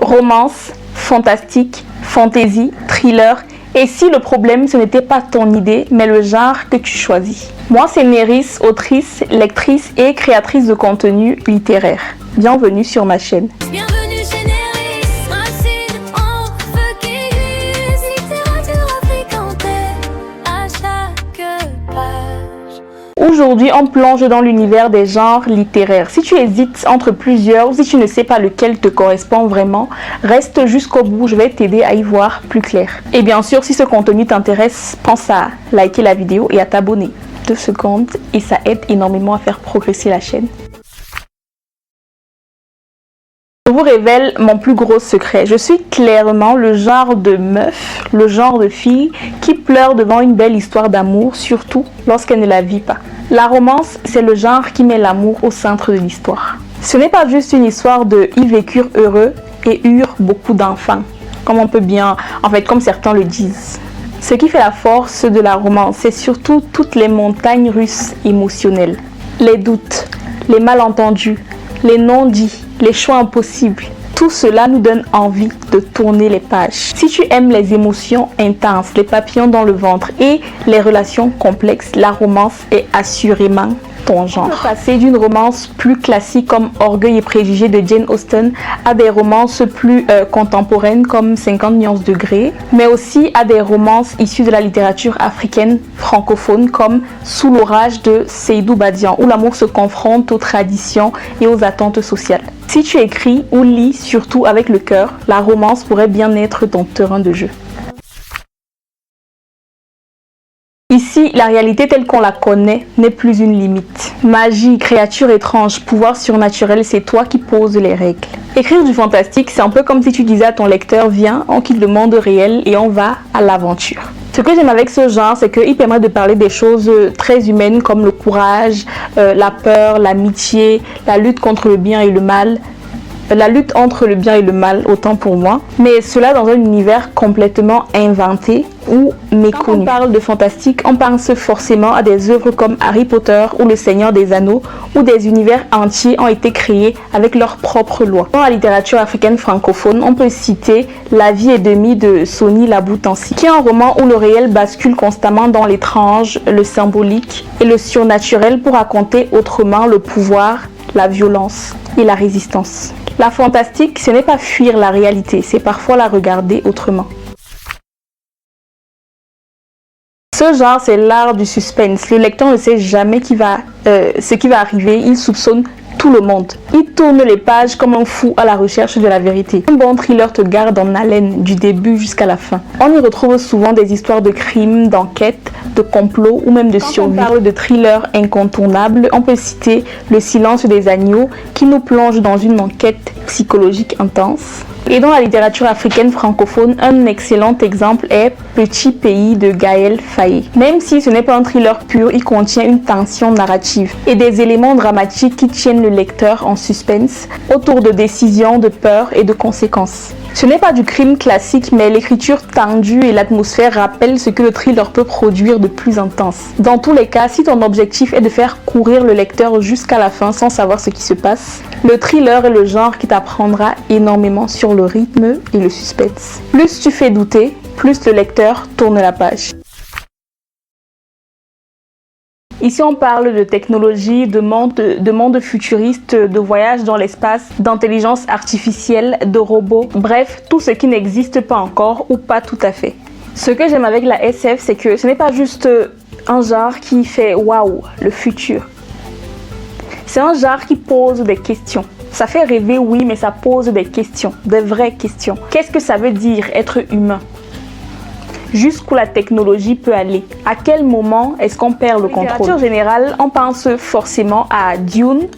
Romance, fantastique, fantasy, thriller. Et si le problème, ce n'était pas ton idée, mais le genre que tu choisis? Moi, c'est Néris, autrice, lectrice et créatrice de contenu littéraire. Bienvenue sur ma chaîne. Bienvenue chez Néris, racine en feu qui glisse, littérature à fréquenter à chaque page. Aujourd'hui, on plonge dans l'univers des genres littéraires. Si tu hésites entre plusieurs ou si tu ne sais pas lequel te correspond vraiment, reste jusqu'au bout, je vais t'aider à y voir plus clair. Et bien sûr, si ce contenu t'intéresse, pense à liker la vidéo et à t'abonner. 2 secondes et ça aide énormément à faire progresser la chaîne. Je vous révèle mon plus gros secret. Je suis clairement le genre de meuf, le genre de fille qui pleure devant une belle histoire d'amour, surtout lorsqu'elle ne la vit pas. La romance, c'est le genre qui met l'amour au centre de l'histoire. Ce n'est pas juste une histoire de « ils vécurent heureux et eurent beaucoup d'enfants », comme on peut bien, comme certains le disent. Ce qui fait la force de la romance, c'est surtout toutes les montagnes russes émotionnelles. Les doutes, les malentendus, les non-dits, les choix impossibles. Tout cela nous donne envie de tourner les pages. Si tu aimes les émotions intenses, les papillons dans le ventre et les relations complexes, la romance est assurément ton genre. On peut passer d'une romance plus classique comme Orgueil et Préjugés de Jane Austen à des romances plus contemporaines comme 50 nuances de Grey, mais aussi à des romances issues de la littérature africaine francophone comme Sous l'orage de Seydou Badian, où l'amour se confronte aux traditions et aux attentes sociales. Si tu écris ou lis surtout avec le cœur, la romance pourrait bien être ton terrain de jeu. Ici, la réalité telle qu'on la connaît n'est plus une limite. Magie, créature étrange, pouvoir surnaturel, c'est toi qui poses les règles. Écrire du fantastique, c'est un peu comme si tu disais à ton lecteur, viens, on quitte le monde réel et on va à l'aventure. Ce que j'aime avec ce genre, c'est qu'il permet de parler des choses très humaines comme le courage, la peur, l'amitié, la lutte contre le bien et le mal. La lutte entre le bien et le mal, autant pour moi, mais cela dans un univers complètement inventé ou méconnu. Quand on parle de fantastique, on pense forcément à des œuvres comme Harry Potter ou Le Seigneur des Anneaux, où des univers entiers ont été créés avec leurs propres lois. Dans la littérature africaine francophone, on peut citer La vie et demie de Sony Laboutansi, qui est un roman où le réel bascule constamment dans l'étrange, le symbolique et le surnaturel pour raconter autrement le pouvoir, la violence et la résistance. La fantastique, ce n'est pas fuir la réalité, c'est parfois la regarder autrement. Ce genre, c'est l'art du suspense. Le lecteur ne sait jamais ce qui va arriver, il soupçonne tout le monde. Il tourne les pages comme un fou à la recherche de la vérité. Un bon thriller te garde en haleine du début jusqu'à la fin. On y retrouve souvent des histoires de crimes, d'enquêtes, de complots ou même de survie. Quand on parle de thriller incontournable, on peut citer Le Silence des agneaux qui nous plonge dans une enquête psychologique intense. Et dans la littérature africaine francophone, un excellent exemple est Petit pays de Gaël Faye. Même si ce n'est pas un thriller pur, il contient une tension narrative et des éléments dramatiques qui tiennent le lecteur en suspense autour de décisions, de peurs et de conséquences. Ce n'est pas du crime classique, mais l'écriture tendue et l'atmosphère rappellent ce que le thriller peut produire de plus intense. Dans tous les cas, si ton objectif est de faire courir le lecteur jusqu'à la fin sans savoir ce qui se passe, le thriller est le genre qui t'apprendra énormément sur le rythme et le suspense. Plus tu fais douter, plus le lecteur tourne la page. Ici, on parle de technologie, de monde futuriste, de voyage dans l'espace, d'intelligence artificielle, de robots, bref, tout ce qui n'existe pas encore ou pas tout à fait. Ce que j'aime avec la SF, c'est que ce n'est pas juste un genre qui fait waouh, le futur. C'est un genre qui pose des questions. Ça fait rêver, oui, mais ça pose des questions, des vraies questions. Qu'est-ce que ça veut dire être humain ? Jusqu'où la technologie peut aller. À quel moment est-ce qu'on perd le contrôle? En littérature générale, on pense forcément à Dune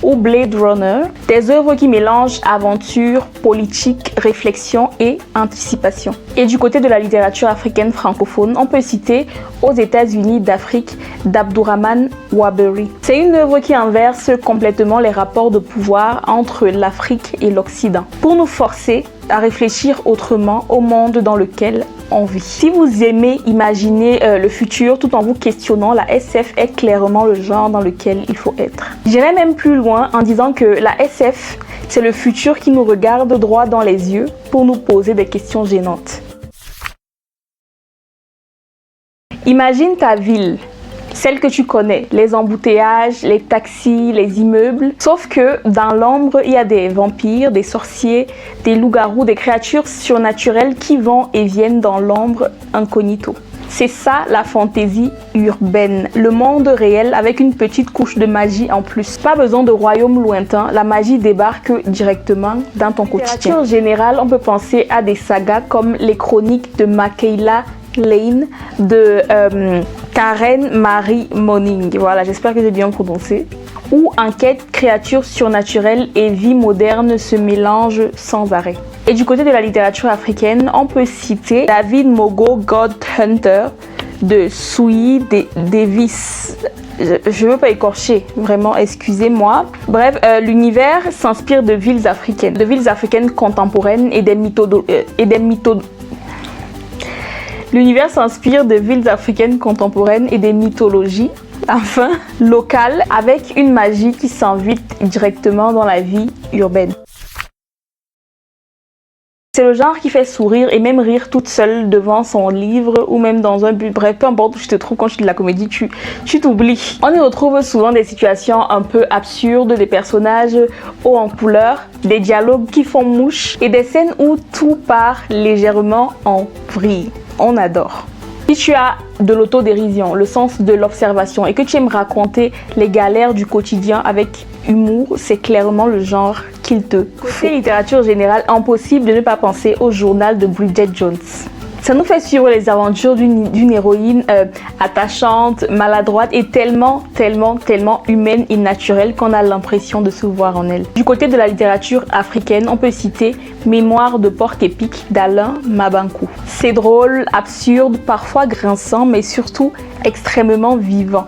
ou Blade Runner, des œuvres qui mélangent aventure, politique, réflexion et anticipation. Et du côté de la littérature africaine francophone, on peut citer Aux États-Unis d'Afrique d'Abdourahmane Wabery. C'est une œuvre qui inverse complètement les rapports de pouvoir entre l'Afrique et l'Occident, pour nous forcer à réfléchir autrement au monde dans lequel on vit. Si vous aimez imaginer le futur tout en vous questionnant, la SF est clairement le genre dans lequel il faut être. J'irai même plus loin en disant que la SF, c'est le futur qui nous regarde droit dans les yeux pour nous poser des questions gênantes. Imagine ta ville, celle que tu connais, les embouteillages, les taxis, les immeubles. Sauf que dans l'ombre, il y a des vampires, des sorciers, des loups-garous, des créatures surnaturelles qui vont et viennent dans l'ombre incognito. C'est ça la fantaisie urbaine, le monde réel avec une petite couche de magie en plus. Pas besoin de royaume lointain, la magie débarque directement dans ton quotidien. En général, on peut penser à des sagas comme les chroniques de Michaela Lane de Karen Marie Moning. Voilà, j'espère que j'ai bien prononcé. Où enquête, créatures surnaturelles et vie moderne se mélangent sans arrêt. Et du côté de la littérature africaine, on peut citer David Mogo God Hunter de Sui Davis. Je ne veux pas écorcher, vraiment, excusez-moi. Bref, l'univers s'inspire de villes africaines contemporaines et des L'univers s'inspire de villes africaines contemporaines et des mythologies, enfin, locales, avec une magie qui s'invite directement dans la vie urbaine. C'est le genre qui fait sourire et même rire toute seule devant son livre ou même dans un but. Bref, peu importe où tu te trouves quand tu fais de la comédie, tu t'oublies. On y retrouve souvent des situations un peu absurdes, des personnages hauts en couleur, des dialogues qui font mouche et des scènes où tout part légèrement en vrille. On adore. Si tu as de l'autodérision, le sens de l'observation et que tu aimes raconter les galères du quotidien avec humour, c'est clairement le genre qu'il te faut. Côté littérature générale, impossible de ne pas penser au journal de Bridget Jones. Ça nous fait suivre les aventures d'une héroïne attachante, maladroite et tellement humaine et naturelle qu'on a l'impression de se voir en elle. Du côté de la littérature africaine, on peut citer Mémoires de porc épic d'Alain Mabankou. C'est drôle, absurde, parfois grinçant, mais surtout extrêmement vivant.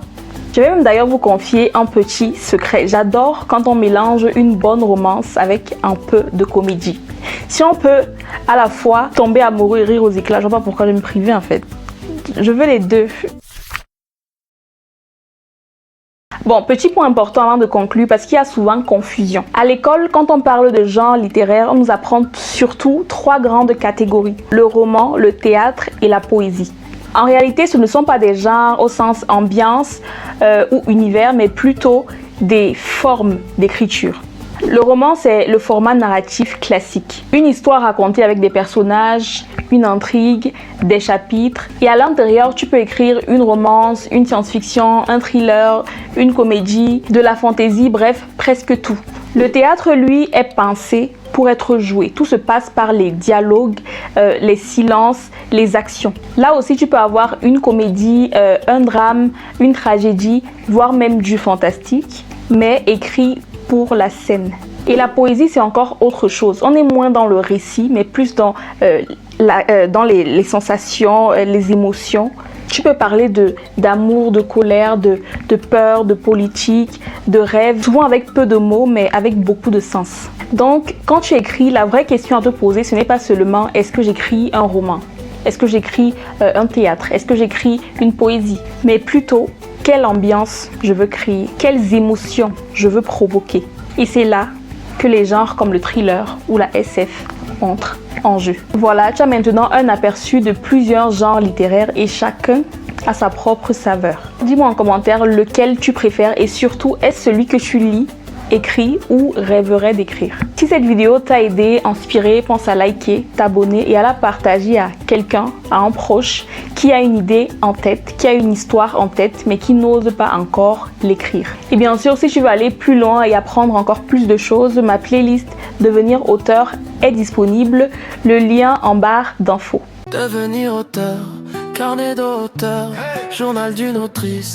Je vais même d'ailleurs vous confier un petit secret. J'adore quand on mélange une bonne romance avec un peu de comédie. Si on peut à la fois tomber amoureux et rire aux éclats, je ne vois pas pourquoi je vais me priver en fait. Je veux les deux. Bon, petit point important avant de conclure parce qu'il y a souvent confusion. À l'école, quand on parle de genre littéraire, on nous apprend surtout 3 grandes catégories. Le roman, le théâtre et la poésie. En réalité, ce ne sont pas des genres au sens ambiance ou univers, mais plutôt des formes d'écriture. Le roman, c'est le format narratif classique. Une histoire racontée avec des personnages, une intrigue, des chapitres. Et à l'intérieur, tu peux écrire une romance, une science-fiction, un thriller, une comédie, de la fantaisie, bref, presque tout. Le théâtre, lui, est pensé pour être joué. Tout se passe par les dialogues, les silences, les actions. Là aussi, tu peux avoir une comédie, un drame, une tragédie, voire même du fantastique, mais écrit pour la scène. Et la poésie, c'est encore autre chose. On est moins dans le récit, mais plus dans les sensations, les émotions. Tu peux parler d'amour, de colère, de peur, de politique, de rêve, souvent avec peu de mots, mais avec beaucoup de sens. Donc, quand tu écris, la vraie question à te poser, ce n'est pas seulement est-ce que j'écris un roman? Est-ce que j'écris un théâtre? Est-ce que j'écris une poésie? Mais plutôt, quelle ambiance je veux créer? Quelles émotions je veux provoquer? Et c'est là que les genres comme le thriller ou la SF entrent en jeu. Voilà, tu as maintenant un aperçu de plusieurs genres littéraires et chacun a sa propre saveur. Dis-moi en commentaire lequel tu préfères et surtout, est-ce celui que tu lis, écris ou rêverais d'écrire? Si cette vidéo t'a aidé, inspiré, pense à liker, t'abonner et à la partager à quelqu'un, à un proche qui a une idée en tête, qui a une histoire en tête mais qui n'ose pas encore l'écrire. Et bien sûr, si tu veux aller plus loin et apprendre encore plus de choses, ma playlist Devenir auteur est disponible, le lien en barre d'infos. Devenir auteur, carnet d'auteur, journal d'une autrice.